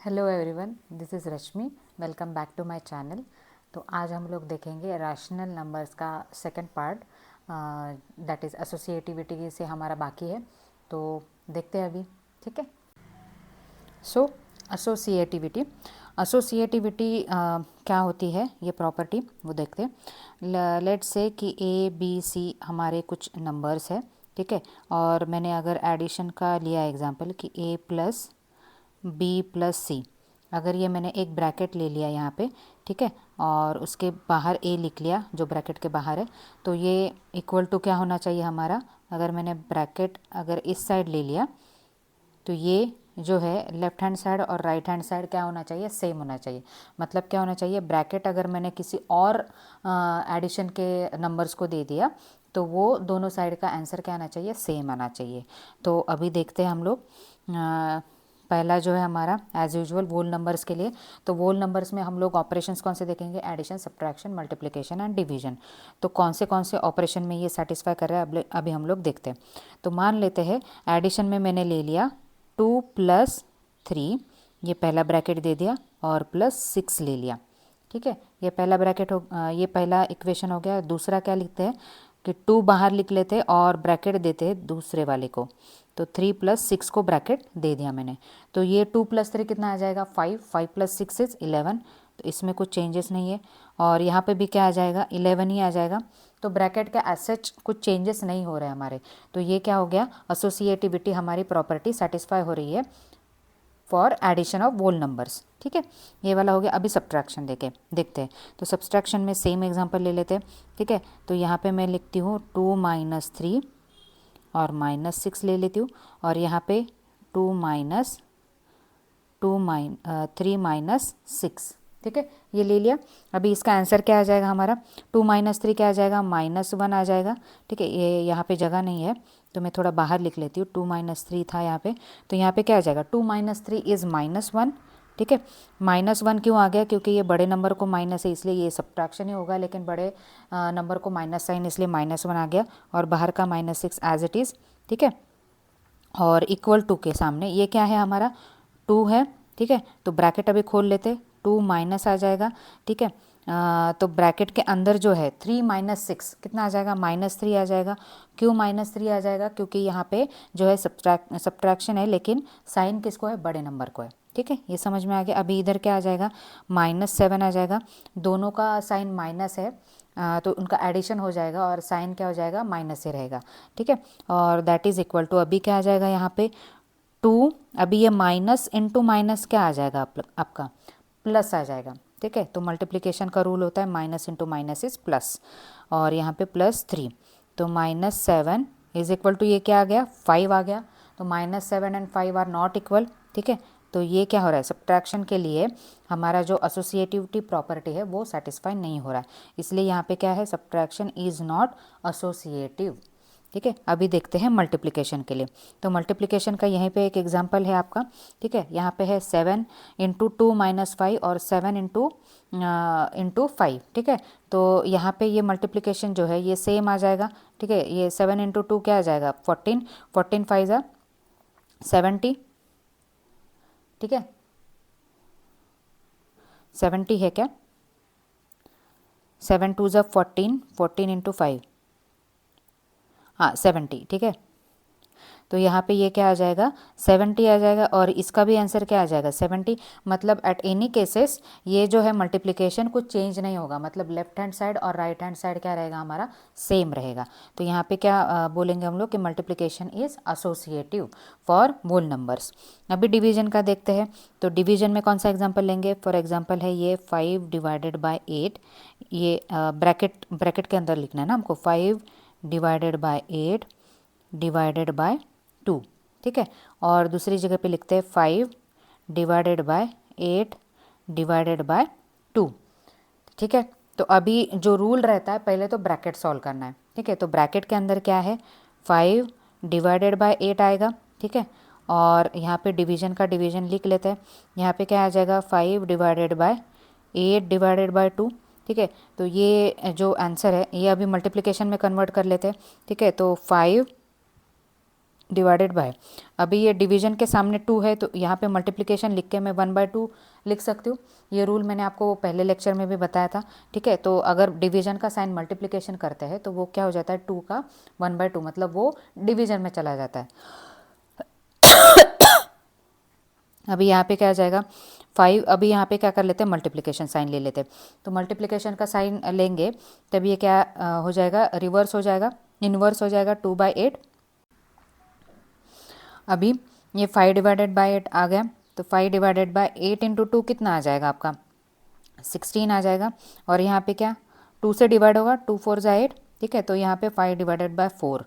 Hello everyone, this is Rashmi. Welcome back to my channel. तो आज हम लोग देखेंगे रैशनल नंबर्स का second part, that is associativity से हमारा बाकी है। तो देखते हैं अभी, ठीक है। सो एसोसिएटिविटी एसोसिएटिविटी क्या होती है, ये प्रॉपर्टी वो देखते हैं। लेट्स से कि ए बी सी हमारे कुछ नंबर्स है, ठीक है। और मैंने अगर एडिशन का लिया एग्जांपल कि ए प्लस बी प्लस सी, अगर ये मैंने एक ब्रैकेट ले लिया यहाँ पे, ठीक है, और उसके बाहर ए लिख लिया जो ब्रैकेट के बाहर है, तो ये इक्वल टू क्या होना चाहिए हमारा। अगर मैंने ब्रैकेट अगर इस साइड ले लिया तो ये जो है लेफ्ट हैंड साइड और राइट हैंड साइड क्या होना चाहिए, सेम होना चाहिए। मतलब क्या होना चाहिए, ब्रैकेट अगर मैंने किसी और एडिशन के नंबर्स को दे दिया तो वो दोनों साइड का आंसर क्या आना चाहिए, सेम आना चाहिए। तो अभी देखते हैं हम लोग। पहला जो है हमारा एज यूजुअल वोल नंबर्स के लिए, तो वोल नंबर्स में हम लोग ऑपरेशंस कौन से देखेंगे, addition, subtraction, multiplication and division. तो कौन से ऑपरेशन में ये सेटिस्फाई कर रहा है अभी हम लोग देखते हैं। तो मान लेते हैं एडिशन में मैंने ले लिया 2 + 3, ये पहला ब्रैकेट दे दिया, और +6 ले लिया, ठीक है। ये पहला ब्रैकेट ये पहला इक्वेशन हो गया। दूसरा क्या लिखते हैं कि 2 बाहर लिख लेते और ब्रैकेट देते हैं दूसरे वाले को, तो 3 + 6 को ब्रैकेट दे दिया मैंने। तो ये 2 + 3 कितना आ जाएगा, 5, 5 + 6 इज़ 11। तो इसमें कुछ चेंजेस नहीं है, और यहाँ पे भी क्या आ जाएगा, 11 ही आ जाएगा। तो ब्रैकेट का एज सच कुछ चेंजेस नहीं हो रहे हमारे। तो ये क्या हो गया, एसोसिएटिविटी हमारी प्रॉपर्टी सेटिस्फाई हो रही है for addition of whole numbers, ठीक है। ये वाला हो गया। अभी सब्ट्रैक्शन देखते हैं। तो सब्ट्रैक्शन में सेम एग्जांपल ले लेते हैं, ठीक है। तो यहाँ पे मैं लिखती हूँ 2 - 3 और -6 ले लेती हूँ, और यहाँ पे 2 - 3 - 6, ठीक है, ये ले लिया। अभी इसका आंसर क्या आ जाएगा हमारा, 2 - 3 क्या आ जाएगा, -1 आ जाएगा, ठीक है। ये यहाँ पे जगह नहीं है तो मैं थोड़ा बाहर लिख लेती हूँ। 2 - 3 था यहाँ पे, तो यहाँ पे क्या आ जाएगा, 2 - 3 इज़ -1, ठीक है। -1 क्यों आ गया, क्योंकि ये बड़े नंबर को माइनस है इसलिए ये सब्ट्रैक्शन ही होगा, लेकिन बड़े नंबर को माइनस साइन इसलिए -1 आ गया, और बाहर का -6 एज इट इज़, ठीक है। और इक्वल टू के सामने ये क्या है हमारा, 2 है, ठीक है। तो ब्रैकेट अभी खोल लेते, 2 माइनस आ जाएगा, ठीक है। तो ब्रैकेट के अंदर जो है 3 - 6 कितना आ जाएगा, -3 आ जाएगा। क्यों -3 आ जाएगा, क्योंकि यहाँ पे जो है सब्ट्रैक्शन है, लेकिन साइन किसको है, बड़े नंबर को है, ठीक है। ये समझ में आ गया। अभी इधर क्या आ जाएगा, -7 आ जाएगा। दोनों का साइन माइनस है, तो उनका एडिशन हो जाएगा और साइन क्या हो जाएगा, माइनस से रहेगा, ठीक है। और दैट इज़ इक्वल टू, अभी क्या आ जाएगा यहाँ पे 2, अभी ये माइनस इंटू माइनस क्या आ जाएगा आपका, प्लस आ जाएगा, ठीक है। तो मल्टीप्लिकेशन का रूल होता है minus into minus is plus, और यहाँ पे +3, तो -7 इज इक्वल टू ये क्या आ गया, 5 आ गया। तो -7 एंड 5 आर नॉट इक्वल, ठीक है। तो ये क्या हो रहा है, सब्ट्रैक्शन के लिए हमारा जो एसोसिएटिविटी प्रॉपर्टी है वो सेटिस्फाई नहीं हो रहा है, इसलिए यहाँ पे क्या है, सब्ट्रैक्शन इज़ नॉट एसोसिएटिव, ठीक है। अभी देखते हैं मल्टीप्लिकेशन के लिए। तो मल्टीप्लिकेशन का यहीं पे एक एग्जांपल है आपका, ठीक है। यहाँ पे है 7 × 2 - 5 और 7 इंटू 5, ठीक है। तो यहाँ पे ये मल्टीप्लिकेशन जो है ये सेम आ जाएगा, ठीक है। ये 7 × 2 क्या आ जाएगा, 14, 14 × 5 = 70, ठीक है। 70 है क्या, 7 × 2 = 14, 14 × 5, हाँ 70, ठीक है। तो यहाँ पे ये क्या आ जाएगा, 70 आ जाएगा, और इसका भी आंसर क्या आ जाएगा, 70। मतलब एट एनी केसेस ये जो है मल्टीप्लिकेशन कुछ चेंज नहीं होगा, मतलब लेफ्ट हैंड साइड और राइट हैंड साइड क्या रहेगा हमारा, सेम रहेगा। तो यहाँ पे क्या बोलेंगे हम लोग कि multiplication is associative for whole numbers. अभी डिवीजन का देखते हैं। तो डिवीजन में कौन सा एग्जाम्पल लेंगे, फॉर एग्जाम्पल है ये 5 / 8, ये ब्रैकेट के अंदर लिखना है ना हमको, 5 / 8 / 2, ठीक है। और दूसरी जगह पे लिखते हैं 5 / 8 / 2, ठीक है। तो अभी जो रूल रहता है, पहले तो ब्रैकेट सॉल्व करना है, ठीक है। तो ब्रैकेट के अंदर क्या है, 5 / 8 आएगा, ठीक है। और यहाँ पे डिवीजन का डिवीजन लिख लेते हैं। यहाँ पे क्या आ जाएगा, 5 / 8 / 2, ठीक है। तो ये जो आंसर है ये अभी मल्टीप्लिकेशन में कन्वर्ट कर लेते हैं, ठीक है। तो 5 डिवाइडेड बाय, अभी ये डिवीजन के सामने 2 है तो यहाँ पे मल्टीप्लिकेशन लिख के मैं 1/2 लिख सकती हूँ। ये रूल मैंने आपको पहले लेक्चर में भी बताया था, ठीक है। तो अगर डिवीजन का साइन मल्टीप्लिकेशन करते हैं तो वो क्या हो जाता है, 2 का 1/2, मतलब वो डिवीजन में चला जाता है। अभी यहाँ पे क्या आ जाएगा 5, अभी यहाँ पे क्या कर लेते हैं, मल्टीप्लिकेशन साइन ले लेते हैं। तो मल्टीप्लिकेशन का साइन लेंगे तब ये क्या हो जाएगा, रिवर्स हो जाएगा, इन्वर्स हो जाएगा 2/8। अभी ये 5 डिवाइडेड बाय 8 आ गया, तो 5 डिवाइडेड बाय 8 इंटू 2 कितना आ जाएगा आपका, 16 आ जाएगा। और यहाँ पे क्या 2 से डिवाइड होगा, 2 4 जा 8, ठीक है। तो यहाँ पे 5 डिवाइडेड बाय 4,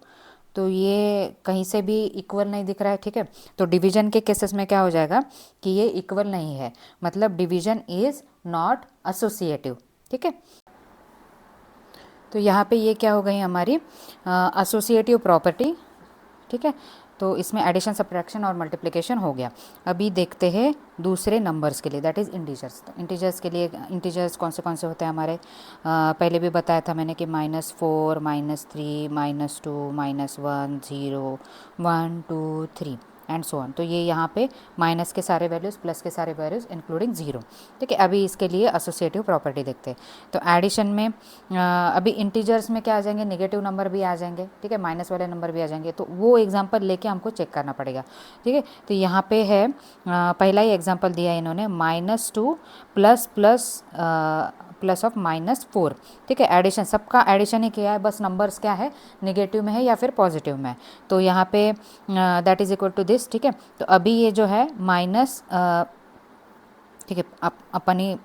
तो ये कहीं से भी इक्वल नहीं दिख रहा है, ठीक है। तो डिवीजन के केसेस में क्या हो जाएगा कि ये इक्वल नहीं है, मतलब डिवीजन इज नॉट एसोसिएटिव, ठीक है। तो यहाँ पे ये क्या हो गई हमारी एसोसिएटिव प्रॉपर्टी, ठीक है। तो इसमें एडिशन, सब्ट्रैक्शन और मल्टीप्लिकेशन हो गया। अभी देखते हैं दूसरे नंबर्स के लिए, दैट इज़ इंटीजर्स। तो इंटीजर्स के लिए, इंटीजर्स कौन से होते हैं हमारे, पहले भी बताया था मैंने कि -4, -3, -2, -1, 0, 1 2 3 एंड सो ऑन। तो ये यहाँ पे माइनस के सारे वैल्यूज़, प्लस के सारे वैल्यूज़ इंक्लूडिंग 0, ठीक है। अभी इसके लिए एसोसिएटिव प्रॉपर्टी देखते हैं। तो एडिशन में अभी इंटीजर्स में क्या आ जाएंगे, नेगेटिव नंबर भी आ जाएंगे, ठीक है, माइनस वाले नंबर भी आ जाएंगे। तो वो एग्जांपल लेके हमको चेक करना पड़ेगा, ठीक है। तो यहाँ पे है पहला ही एग्जांपल दिया है इन्होंने, -2 प्लस ऑफ -4, ठीक है। एडिशन, सबका एडिशन ही किया है, बस नंबर्स क्या है, नेगेटिव में है या फिर पॉजिटिव में है। तो यहाँ पे that is equal to this, ठीक है। तो अभी ये जो है माइनस, ठीक है, अपन ही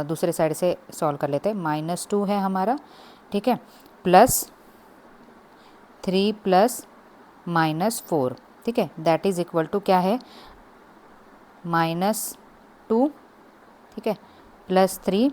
दूसरे साइड से सॉल्व कर लेते हैं। -2 है हमारा, ठीक है, +3 प्लस -4, ठीक है, दैट इज इक्वल टू क्या है, -2, ठीक है, +3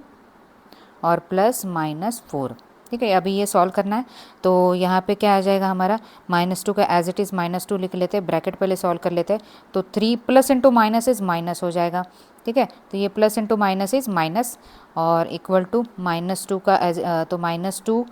और +-4, ठीक है। अभी ये सॉल्व करना है, तो यहाँ पे क्या आ जाएगा हमारा, -2 का एज इट इज़ -2 लिख लेते हैं, ब्रैकेट पहले सॉल्व कर लेते हैं। तो 3 plus into minus is minus हो जाएगा, ठीक है। तो ये plus into minus is minus और इक्वल टू -2 का तो -2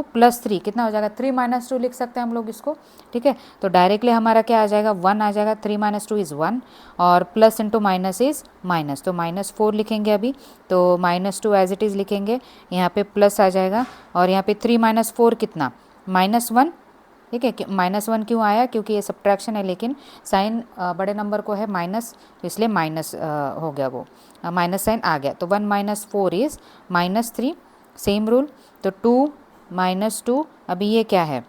प्लस 3 कितना हो जाएगा, 3 -2 लिख सकते हैं हम लोग इसको, ठीक है। तो डायरेक्टली हमारा क्या आ जाएगा, 1 आ जाएगा, 3 -2 इज़ 1 और plus into minus is minus, तो -4 लिखेंगे अभी। तो -2 एज इट इज़ लिखेंगे, यहाँ पे प्लस आ जाएगा और यहाँ पे 3 -4 कितना, -1, ठीक है। -1 क्यों आया, क्योंकि ये सब्ट्रैक्शन है, लेकिन साइन बड़े नंबर को है माइनस, तो इसलिए माइनस हो गया, वो माइनस साइन आ गया। तो 1 -4 इज़ -3, सेम रूल। तो 2 -2, अभी ये क्या है,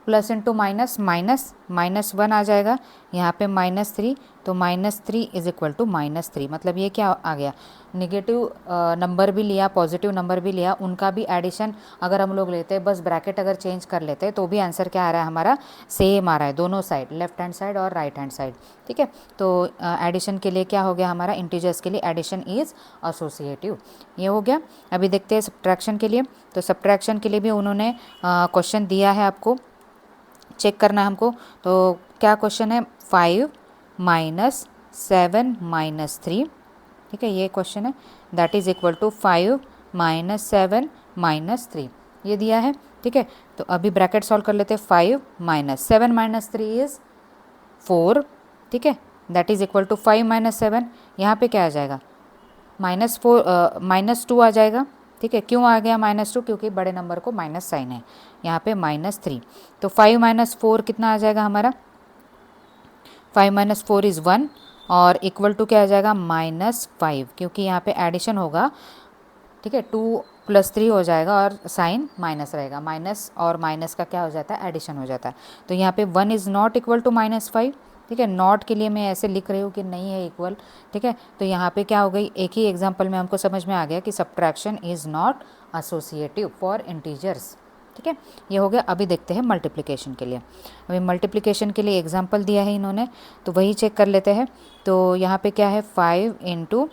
प्लस इंटू माइनस माइनस, -1 आ जाएगा, यहाँ पे -3, तो -3 इज इक्वल टू -3, मतलब ये क्या आ गया, नेगेटिव नंबर भी लिया, पॉजिटिव नंबर भी लिया, उनका भी एडिशन अगर हम लोग लेते हैं, बस ब्रैकेट अगर चेंज कर लेते हैं तो भी आंसर क्या आ रहा है हमारा, सेम आ रहा है, दोनों साइड, लेफ्ट हैंड साइड और राइट हैंड साइड, ठीक है। तो एडिशन के लिए क्या हो गया हमारा, इंटीजर्स के लिए एडिशन इज एसोसिएटिव, ये हो गया। अभी देखते हैं सब्ट्रैक्शन के लिए। तो सब्ट्रैक्शन के लिए भी उन्होंने क्वेश्चन दिया है, आपको चेक करना है हमको। तो क्या क्वेश्चन है, 5 - 7 - 3, ठीक है, ये क्वेश्चन है, दैट इज इक्वल टू 5 - 7 - 3, ये दिया है, ठीक है। तो अभी ब्रैकेट सॉल्व कर लेते हैं, 5 - 7 - 3 इज 4, ठीक है, दैट इज इक्वल टू 5 - 7, यहाँ पे क्या आ जाएगा, -2 आ जाएगा, ठीक है। क्यों आ गया -2, क्योंकि बड़े नंबर को माइनस साइन है, यहाँ पे -3। तो 5 - 4 कितना आ जाएगा हमारा, 5 - 4 इज़ 1 और इक्वल टू क्या आ जाएगा, -5, क्योंकि यहाँ पे एडिशन होगा, ठीक है, 2 + 3 हो जाएगा और साइन माइनस रहेगा, माइनस और माइनस का क्या हो जाता है, एडिशन हो जाता है। तो यहाँ पे 1 इज़ नॉट इक्वल टू -5, ठीक है। नॉट के लिए मैं ऐसे लिख रही हूँ कि नहीं है इक्वल, ठीक है। तो यहाँ पे क्या हो गई, एक ही एग्जांपल में हमको समझ में आ गया कि subtraction is not associative for integers, ठीक है, ये हो गया। अभी देखते हैं मल्टीप्लिकेशन के लिए। अभी मल्टीप्लिकेशन के लिए एग्जांपल दिया है इन्होंने, तो वही चेक कर लेते हैं। तो यहाँ पे क्या है, 5 ×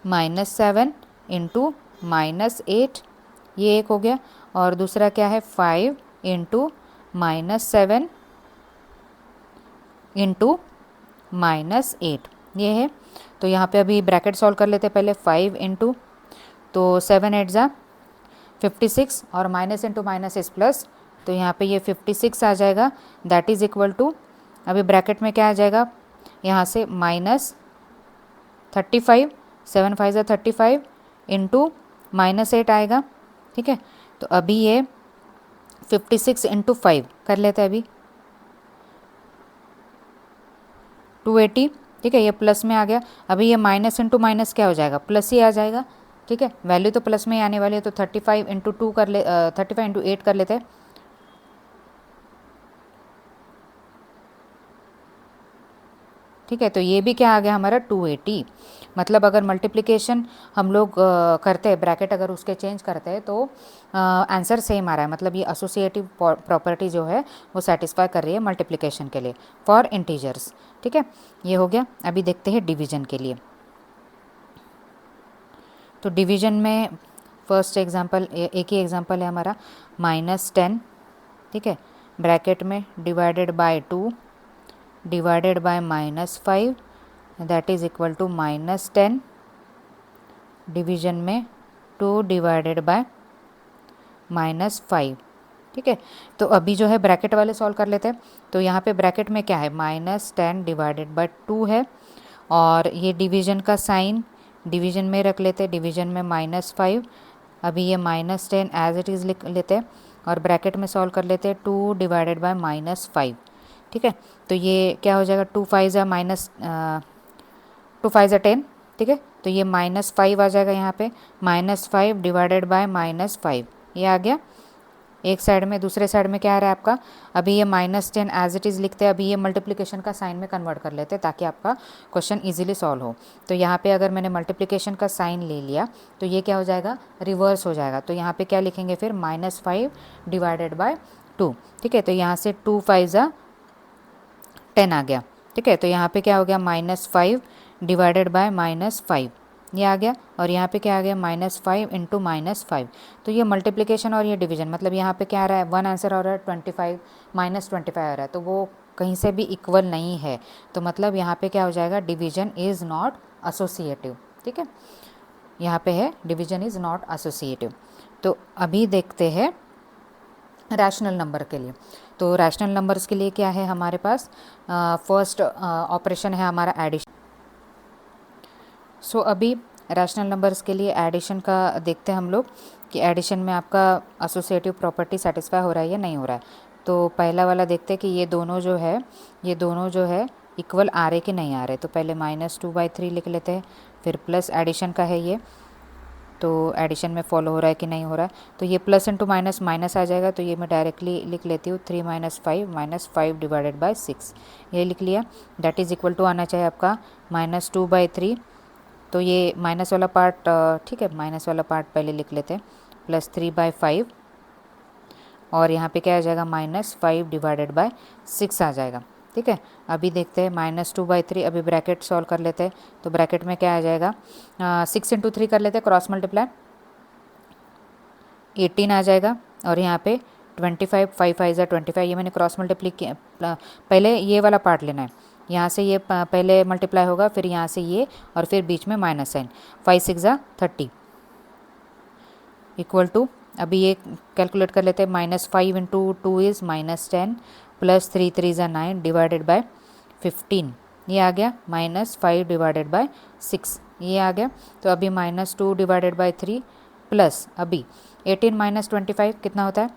-7 × -8, ये एक हो गया। और दूसरा क्या है, 5 × -7 × -8, ये है। तो यहाँ पे अभी ब्रैकेट सॉल्व कर लेते हैं पहले, 5 × तो 7 8 ज़ा 56 और minus into minus is plus, तो यहाँ पे ये 56 आ जाएगा, दैट इज़ इक्वल टू, अभी ब्रैकेट में क्या आ जाएगा यहाँ से -35, 7 5 ज़ा 35 इंटू -8 आएगा, ठीक है। तो अभी ये 56 इंटू 5 कर लेते हैं अभी 280, ठीक है, ये प्लस में आ गया। अभी ये माइनस इंटू माइनस क्या हो जाएगा, प्लस ही आ जाएगा, ठीक है, वैल्यू तो प्लस में ही आने वाली है। तो 35 इंटू 2 कर ले 35 इंटू 8 कर लेते हैं, ठीक है। तो ये भी क्या आ गया हमारा 280। मतलब अगर मल्टीप्लिकेशन हम लोग करते हैं, ब्रैकेट अगर उसके चेंज करते हैं, तो आंसर सेम आ रहा है। मतलब ये एसोसिएटिव प्रॉपर्टी जो है वो सेटिस्फाई कर रही है मल्टीप्लिकेशन के लिए फॉर इंटीजर्स, ठीक है। ये हो गया। अभी देखते हैं डिवीजन के लिए। तो डिवीजन में फर्स्ट एग्जांपल, एक ही एग्जांपल है हमारा, -10, ठीक है, ब्रैकेट में divided by 2 divided by -5 that is equal to -10 division में 2 डिवाइडेड बाय -5, ठीक है। तो अभी जो है ब्रैकेट वाले सॉल्व कर लेते हैं। तो यहाँ पे ब्रैकेट में क्या है, -10 डिवाइडेड बाय 2 है, और ये डिवीजन का साइन डिवीजन में रख लेते हैं, डिवीजन में -5। अभी ये -10 एज इट इज़ लिख लेते हैं और ब्रैकेट में सॉल्व कर लेते हैं 2 डिवाइडेड बाय -5, ठीक है। तो ये क्या हो जाएगा, 2 5 ज़ा 10, ठीक है। तो ये -5 आ जाएगा यहाँ पे, -5 डिवाइडेड बाय -5, ये आ गया एक साइड में। दूसरे साइड में क्या आ रहा है आपका, अभी ये -10 एज इट इज़ लिखते हैं। अभी ये मल्टीप्लिकेशन का साइन में कन्वर्ट कर लेते हैं ताकि आपका क्वेश्चन इजीली सॉल्व हो। तो यहाँ पे अगर मैंने मल्टीप्लिकेशन का साइन ले लिया तो ये क्या हो जाएगा, रिवर्स हो जाएगा। तो यहाँ पे क्या लिखेंगे फिर, -5 डिवाइडेड बाय 2, ठीक है। तो यहाँ से 2 5 ज़ा 10 आ गया, ठीक है। तो यहाँ पे क्या हो गया, -5 डिवाइडेड बाय -5, ये आ गया। और यहाँ पे क्या आ गया, -5 इंटू -5। तो ये मल्टीप्लिकेशन और ये डिवीजन, मतलब यहाँ पे क्या आ रहा है, वन आंसर आ रहा है 25 -25 आ रहा है, तो वो कहीं से भी इक्वल नहीं है। तो मतलब यहाँ पे क्या हो जाएगा, डिवीजन इज़ नॉट एसोसिएटिव, ठीक है। यहाँ पे है डिवीजन इज़ नॉट एसोसिएटिव। तो अभी देखते हैं रैशनल नंबर के लिए। तो रैशनल नंबर्स के लिए क्या है हमारे पास, फर्स्ट ऑपरेशन है हमारा एडिशन। सो अभी रैशनल नंबर्स के लिए एडिशन का देखते हैं हम लोग कि एडिशन में आपका एसोसिएटिव प्रॉपर्टी सेटिस्फाई हो रहा है या नहीं हो रहा है। तो पहला वाला देखते हैं कि ये दोनों जो है इक्वल आ रहे कि नहीं आ रहे। तो पहले -2/3 लिख लेते हैं, फिर प्लस एडिशन का है ये, तो एडिशन में फॉलो हो रहा है कि नहीं हो रहा है। तो ये प्लस इंटू माइनस माइनस आ जाएगा, तो ये मैं डायरेक्टली लिख लेती हूँ 3 - 5 डिवाइडेड बाय 6, ये लिख लिया। दैट इज़ इक्वल टू आना चाहिए आपका -2/3। तो ये माइनस वाला पार्ट, ठीक है, माइनस वाला पार्ट पहले लिख लेते हैं, +3/5, और यहाँ पे क्या आ जाएगा, -5 डिवाइडेड बाय 6 आ जाएगा, ठीक है। अभी देखते हैं -2/3, अभी ब्रैकेट सॉल्व कर लेते हैं। तो ब्रैकेट में क्या आ जाएगा, 6 इंटू 3 कर लेते हैं, क्रॉस मल्टीप्लाई 18 आ जाएगा। और यहाँ पे 25, 5 5 ज़ा 25, ये मैंने क्रॉस मल्टीप्लाई किया। पहले ये वाला पार्ट लेना है, यहाँ से ये पहले मल्टीप्लाई होगा, फिर यहाँ से ये, और फिर बीच में माइनस साइन, 5 6 ज़ा 30 इक्वल टू, अभी ये कैलकुलेट कर लेते हैं, -5 इंटू 2 इज़ -10, प्लस 3 3 ज़ा 9 डिवाइडेड बाय 15, ये आ गया। -5 डिवाइडेड बाय 6, ये आ गया। तो अभी -2 डिवाइडेड बाय 3 प्लस अभी 18 - 25 कितना होता है,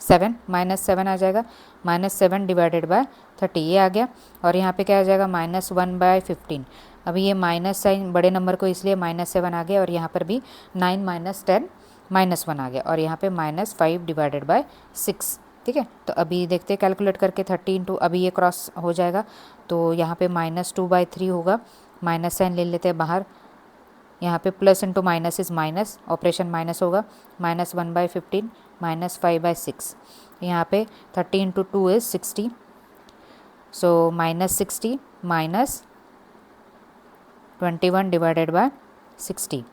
7, -7 आ जाएगा, -7 डिवाइडेड बाय 30, ये आ गया। और यहाँ पे क्या आ जाएगा, -1/15। अभी ये माइनस साइन बड़े नंबर को इसलिए -7 आ गया, और यहाँ पर भी 9 - 10 -1 आ गया, और यहाँ पे -5 डिवाइडेड बाय 6, ठीक है। तो अभी देखते हैं कैलकुलेट करके 30 इंटू, अभी ये क्रॉस हो जाएगा, तो यहाँ पे -2/3 होगा, माइनस साइन ले लेते हैं बाहर, यहाँ पे plus into minus is minus, operation minus होगा, -1/15 -5/6, यहाँ पे 30 into 2 is 60, so -60 -21 divided by 60,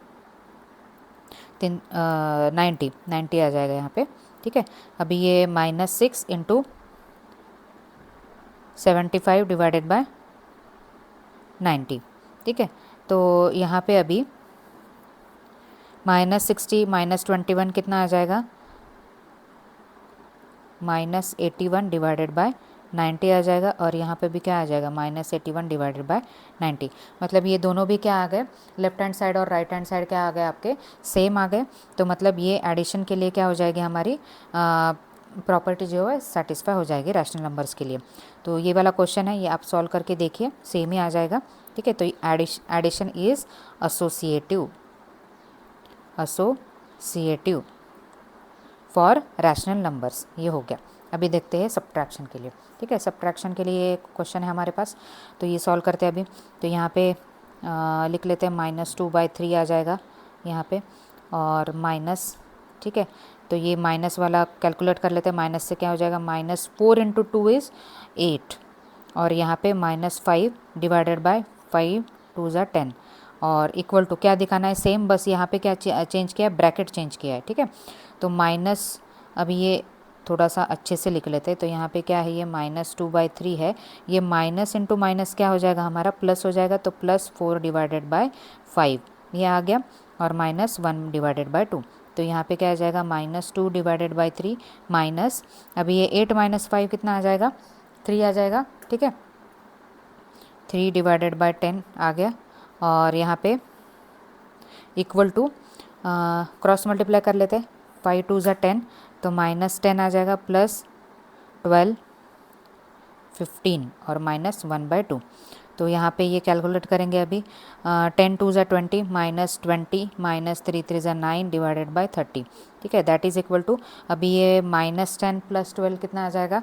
90 आ जाएगा यहाँ पे, ठीक है। अभी ये -6 इंटू 75 डिवाइडेड बाय 90, ठीक है। तो यहाँ पे अभी -60 -21 कितना आ जाएगा, -81 डिवाइडेड बाय 90 आ जाएगा। और यहाँ पे भी क्या आ जाएगा, -81 डिवाइडेड बाय 90। मतलब ये दोनों भी क्या आ गए, लेफ्ट हैंड साइड और राइट हैंड साइड क्या आ गए आपके, सेम आ गए। तो मतलब ये एडिशन के लिए क्या हो जाएगी, हमारी प्रॉपर्टी जो है सेटिस्फाई हो जाएगी रैशनल नंबर्स के लिए। तो ये वाला क्वेश्चन है, ये आप सॉल्व करके देखिए, सेम ही आ जाएगा। ठीक है, तो addition is associative for rational numbers, ये हो गया। अभी देखते हैं सब्ट्रैक्शन के लिए। ठीक है, सब्ट्रैक्शन के लिए क्वेश्चन है हमारे पास, तो ये सॉल्व करते हैं अभी। तो यहाँ पे लिख लेते हैं -2/3 आ जाएगा यहाँ पे, और माइनस, ठीक है, तो ये माइनस वाला कैलकुलेट कर लेते हैं। माइनस से क्या हो जाएगा, -4 × 2 इज़ 8, और यहाँ पे -5 डिवाइडेड बाय 5 2 ज़ा 10, और इक्वल टू क्या दिखाना है, सेम, बस यहाँ पे क्या चेंज किया है, ब्रैकेट चेंज किया है। ठीक है, तो माइनस, अभी ये थोड़ा सा अच्छे से लिख लेते हैं। तो यहाँ पे क्या है, ये -2/3 है, ये माइनस इंटू माइनस क्या हो जाएगा हमारा, प्लस हो जाएगा। तो +4 डिवाइडेड बाय 5 ये आ गया, और -1 डिवाइडेड बाय 2। तो यहाँ पे क्या आ जाएगा, -2 डिवाइडेड बाय 3 माइनस, अभी ये 8 - 5 कितना आ जाएगा, 3 आ जाएगा। ठीक है, 3 डिवाइडेड बाय 10 आ गया, और यहाँ पे इक्वल टू क्रॉस मल्टीप्लाई कर लेते हैं, 5 2 ज़ा 10, तो -10 आ जाएगा, +12 15, और -1/2। तो यहाँ पे ये कैलकुलेट करेंगे अभी, 10 2 ज़ा 20, -20 -3 3 ज़ा 9 डिवाइडेड बाय 30। ठीक है, दैट इज़ इक्वल टू, अभी ये -10 + 12 कितना आ जाएगा,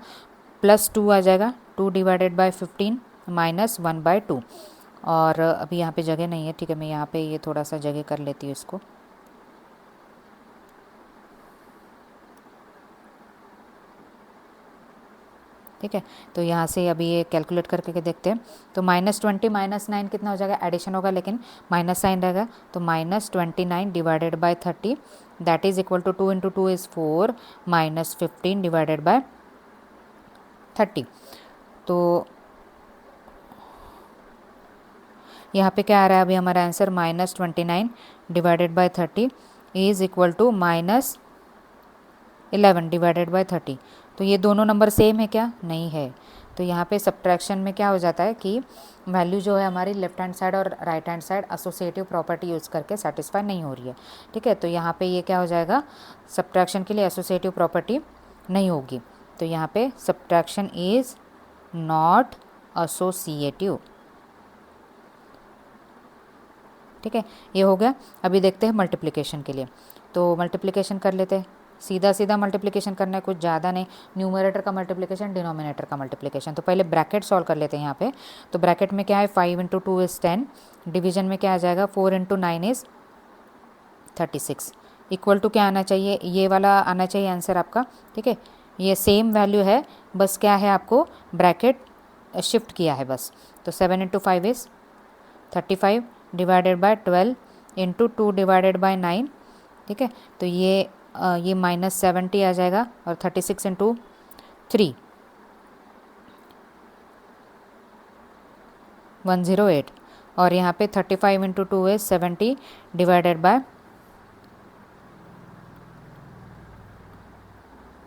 +2 आ जाएगा, 2 डिवाइडेड बाय 15 -1/2। और अभी यहाँ पे जगह नहीं है, ठीक है, मैं यहाँ पे ये थोड़ा सा जगह कर लेती हूँ इसको। ठीक है, तो यहाँ से अभी ये कैलकुलेट करके देखते हैं। तो -20 -9 कितना हो जाएगा, एडिशन होगा लेकिन माइनस साइन रहेगा, तो -29 divided by 30, that is equal to 2 × 2 is 4 -15 divided by 30। तो यहाँ पे क्या आ रहा है अभी हमारा answer, -29 divided by 30 is equal to -11 divided by 30। तो ये दोनों नंबर सेम है क्या, नहीं है। तो यहाँ पे सब्ट्रैक्शन में क्या हो जाता है कि वैल्यू जो है हमारी लेफ्ट हैंड साइड और right hand side associative property use करके सेटिस्फाई नहीं हो रही है। ठीक है, तो यहाँ पे ये क्या हो जाएगा, सब्ट्रैक्शन के लिए एसोसिएटिव प्रॉपर्टी नहीं होगी। तो यहाँ पे सब्ट्रैक्शन इज़ नॉट एसोसिएटिव। ठीक है, ये हो गया। अभी देखते हैं मल्टीप्लिकेशन के लिए। तो मल्टीप्लिकेशन कर लेते हैं, सीधा सीधा मल्टीप्लिकेशन करना है, कुछ ज़्यादा नहीं। न्यूमरेटर का मल्टीप्लिकेशन, डिनोमिनेटर का मल्टीप्लिकेशन। तो पहले ब्रैकेट सॉल्व कर लेते हैं यहाँ पे। तो ब्रैकेट में क्या है, 5 × 2 इज़ 10, डिवीजन में क्या आ जाएगा, 4 × 9 इज़ 36, इक्वल टू क्या आना चाहिए, ये वाला आना चाहिए आंसर आपका। ठीक है, ये सेम वैल्यू है, बस क्या है, आपको ब्रैकेट शिफ्ट किया है बस। तो 7 × 5 is 35 divided by 12 into 2 divided bye 9। ठीक है, तो ये -70 आ जाएगा, और 36 × 3 108, और यहाँ पे 35 × 2 है 70 डिवाइडेड बाय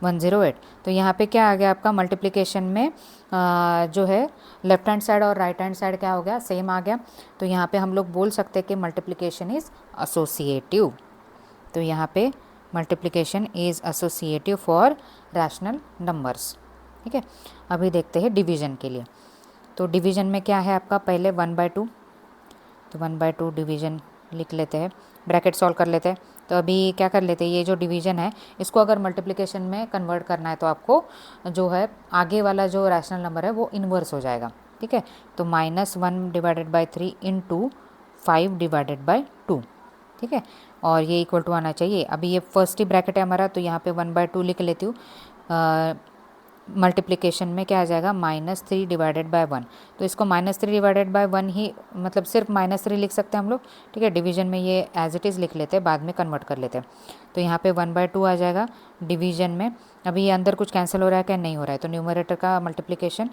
108। तो यहाँ पे क्या आ गया आपका मल्टीप्लिकेशन में, जो है लेफ्ट हैंड साइड और राइट हैंड साइड क्या हो गया, सेम आ गया। तो यहाँ पे हम लोग बोल सकते हैं कि मल्टीप्लिकेशन इज़ एसोसिएटिव। तो यहाँ पे multiplication is associative for rational numbers. ठीक है, अभी देखते हैं डिवीज़न के लिए। तो डिवीज़न में क्या है आपका, पहले 1/2, तो 1/2 डिवीज़न लिख लेते हैं, ब्रैकेट सॉल्व कर लेते हैं। तो अभी क्या कर लेते हैं, ये जो डिवीज़न है इसको अगर मल्टीप्लिकेशन में कन्वर्ट करना है तो आपको जो है आगे वाला जो रैशनल नंबर है वो इन्वर्स हो जाएगा। ठीक है, तो -1 divided by 3 into 5 divided by 2। ठीक है, और ये इक्वल टू आना चाहिए। अभी ये फर्स्ट ही ब्रैकेट है हमारा, तो यहाँ पे 1/2 लिख लेती हूँ। मल्टीप्लिकेशन में क्या आ जाएगा, -3 डिवाइडेड बाय 1। तो इसको -3 डिवाइडेड बाय 1 ही, मतलब सिर्फ -3 लिख सकते हैं हम लोग। ठीक है, डिवीजन में ये एज इट इज़ लिख लेते हैं, बाद में कन्वर्ट कर लेते हैं। तो यहाँ पे 1/2 आ जाएगा डिवीजन में। अभी ये अंदर कुछ कैंसिल हो रहा है क्या, नहीं हो रहा है। तो न्यूमरेटर का मल्टीप्लिकेशन,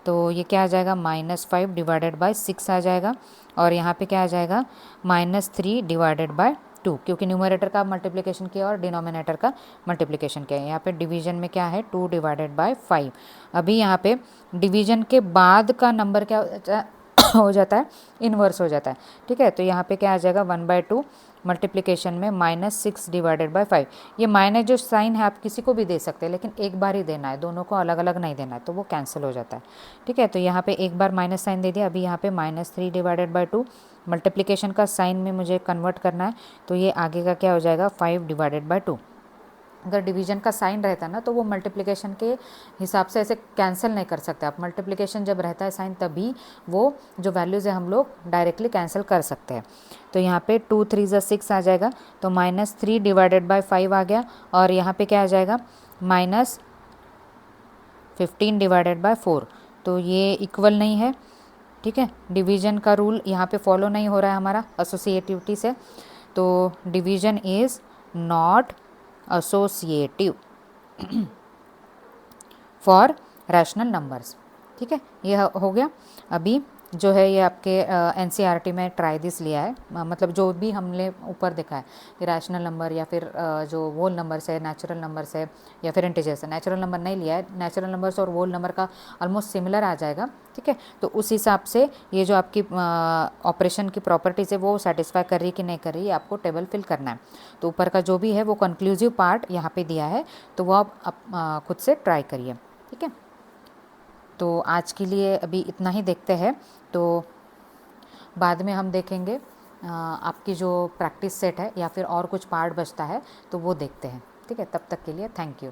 तो ये क्या आ जाएगा, -5 डिवाइडेड बाय 6 आ जाएगा, और यहाँ पे क्या आ जाएगा, -3 डिवाइडेड बाय 2, क्योंकि न्यूमरेटर का मल्टीप्लिकेशन किया और डिनोमिनेटर का मल्टीप्लिकेशन किया। यहाँ पे डिवीजन में क्या है 2 डिवाइडेड बाय 5। अभी यहाँ पे डिवीजन के बाद का नंबर क्या हो जाता है इन्वर्स हो जाता है, ठीक है। तो यहाँ पे क्या आ जाएगा 1/2 मल्टीप्लिकेशन में -6 डिवाइडेड बाय 5। ये माइनस जो साइन है आप किसी को भी दे सकते हैं, लेकिन एक बार ही देना है, दोनों को अलग अलग नहीं देना है, तो वो कैंसिल हो जाता है, ठीक है। तो यहाँ पे एक बार माइनस साइन दे दिया। अभी यहाँ पे -3 डिवाइडेड बाय 2 मल्टीप्लिकेशन का साइन में मुझे कन्वर्ट करना है, तो ये आगे का क्या हो जाएगा 5 डिवाइडेड बाय 2। अगर डिवीजन का साइन रहता है ना तो वो मल्टीप्लिकेशन के हिसाब से ऐसे कैंसिल नहीं कर सकते आप। मल्टीप्लिकेशन जब रहता है साइन तभी वो जो वैल्यूज़ है हम लोग डायरेक्टली कैंसिल कर सकते हैं। तो यहाँ पे 2 3 ज़ा 6 आ जाएगा, तो -3 डिवाइडेड बाय 5 आ गया। और यहाँ पे क्या आ जाएगा -15 डिवाइडेड बाय 4। तो ये इक्वल नहीं है, ठीक है। डिवीजन का रूल यहाँ पे फॉलो नहीं हो रहा है हमारा एसोसिएटिविटी से, तो division is not associative for rational numbers, ठीक है। ये हो गया। अभी जो है ये आपके एनसीईआरटी में ट्राई दिस लिया है, मतलब जो भी हमने ऊपर देखा है कि रैशनल नंबर या फिर जो वोल नंबर्स है, नेचुरल नंबर्स है या फिर इंटीजर्स है। नेचुरल नंबर नहीं लिया है, नेचुरल नंबर्स और वोल नंबर का ऑलमोस्ट सिमिलर आ जाएगा, ठीक है। तो उस हिसाब से ये जो आपकी ऑपरेशन की प्रॉपर्टीज़ है वो सेटिस्फाई कर रही कि नहीं कर रही है, आपको टेबल फिल करना है। तो ऊपर का जो भी है वो कंक्लूसिव पार्ट यहाँ पे दिया है, तो वो आप खुद से ट्राई करिए, ठीक है। तो आज के लिए अभी इतना ही देखते हैं, तो बाद में हम देखेंगे आपकी जो प्रैक्टिस सेट है या फिर और कुछ पार्ट बचता है तो वो देखते हैं, ठीक है। तब तक के लिए थैंक यू।